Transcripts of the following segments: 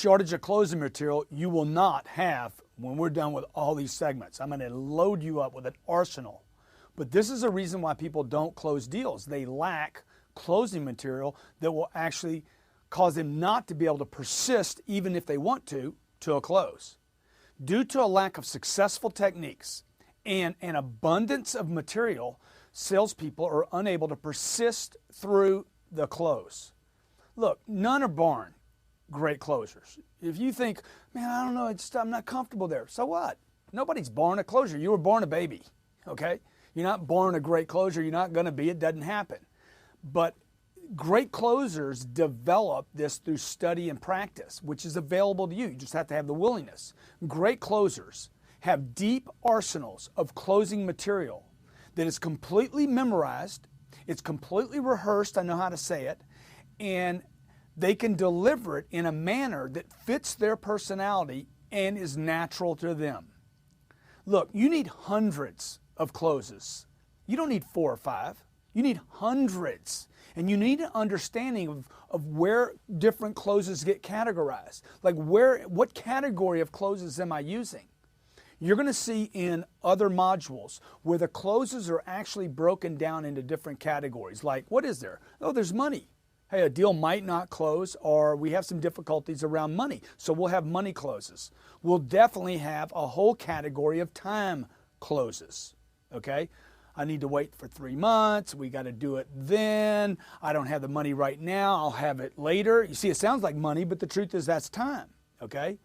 shortage of closing material you will not have when we're done with all these segments. I'm going to load you up with an arsenal. But this is a reason why people don't close deals. They lack closing material that will actually cause them not to be able to persist, even if they want to a close. Due to a lack of successful techniques and an abundance of material, salespeople are unable to persist through the close. Look, none are born great closers. If you think, man, I don't know, I'm not comfortable there, so what? Nobody's born a closer. You were born a baby, okay? You're not born a great closer. You're not going to be. It doesn't happen. But great closers develop this through study and practice, which is available to you. You just have to have the willingness. Great closers have deep arsenals of closing material that is completely memorized, it's completely rehearsed, I know how to say it, and they can deliver it in a manner that fits their personality and is natural to them. Look, you need hundreds of closes. You don't need 4 or 5. You need hundreds. And you need an understanding of where different closes get categorized. Like what category of closes am I using? You're going to see in other modules where the closes are actually broken down into different categories. Like, what is there? Oh, there's money. Hey, a deal might not close, or we have some difficulties around money, so we'll have money closes. We'll definitely have a whole category of time closes, okay? I need to wait for 3 months. We got to do it then. I don't have the money right now. I'll have it later. You see, it sounds like money, but the truth is that's time, okay?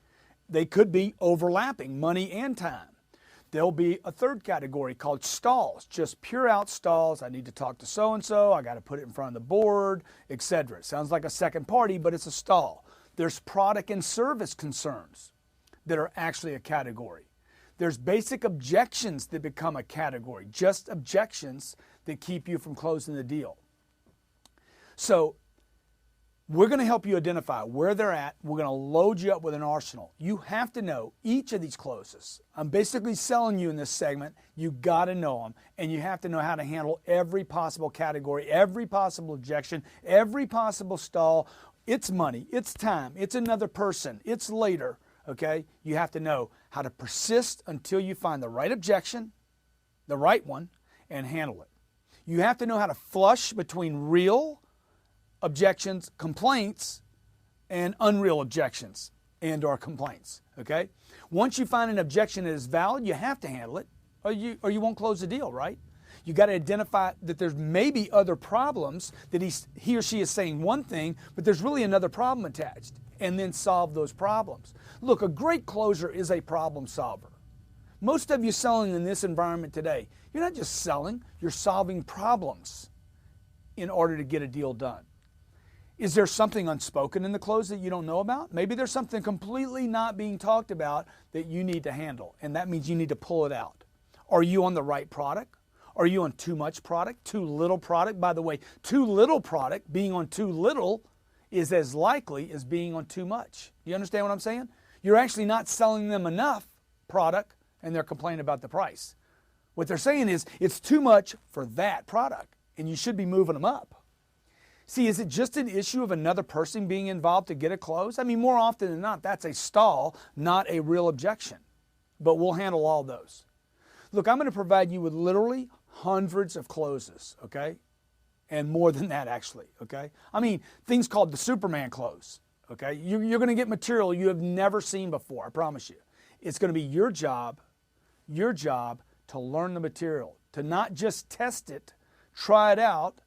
They could be overlapping, money and time. There'll be a third category called stalls, just pure out stalls. I need to talk to so-and-so. I got to put it in front of the board, etc. It sounds like a second party, but it's a stall. There's product and service concerns that are actually a category. There's basic objections that become a category, just objections that keep you from closing the deal. So we're going to help you identify where they're at. We're going to load you up with an arsenal. You have to know each of these closes. I'm basically selling you in this segment. You got to know them, and you have to know how to handle every possible category, every possible objection, every possible stall. It's money, it's time, it's another person, it's later. Okay, you have to know how to persist until you find the right objection, the right one, and handle it. You have to know how to flush between real objections, complaints, and unreal objections and or complaints, okay? Once you find an objection that is valid, you have to handle it, or you won't close the deal, right? You got to identify that there's maybe other problems, that he or she is saying one thing, but there's really another problem attached, and then solve those problems. Look, a great closer is a problem solver. Most of you selling in this environment today, you're not just selling, you're solving problems in order to get a deal done. Is there something unspoken in the close that you don't know about? Maybe there's something completely not being talked about that you need to handle, and that means you need to pull it out. Are you on the right product? Are you on too much product, too little product? By the way, too little product, being on too little, is as likely as being on too much. You understand what I'm saying? You're actually not selling them enough product, and they're complaining about the price. What they're saying is it's too much for that product, and you should be moving them up. See, is it just an issue of another person being involved to get a close? I mean, more often than not, that's a stall, not a real objection. But we'll handle all those. Look, I'm going to provide you with literally hundreds of closes, okay? And more than that, actually, okay? I mean, things called the Superman close, okay? You're going to get material you have never seen before, I promise you. It's going to be your job to learn the material, to not just test it, try it out,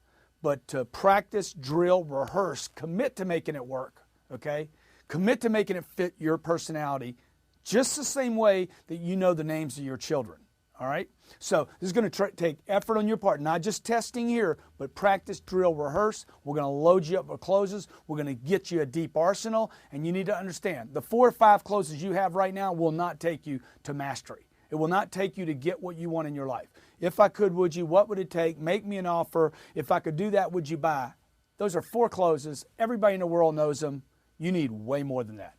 but to practice, drill, rehearse, commit to making it work, okay? Commit to making it fit your personality just the same way that you know the names of your children, all right? So this is going to take effort on your part, not just testing here, but practice, drill, rehearse. We're going to load you up with closes. We're going to get you a deep arsenal, and you need to understand the 4 or 5 closes you have right now will not take you to mastery. It will not take you to get what you want in your life. If I could, would you? What would it take? Make me an offer. If I could do that, would you buy? Those are 4 closes. Everybody in the world knows them. You need way more than that.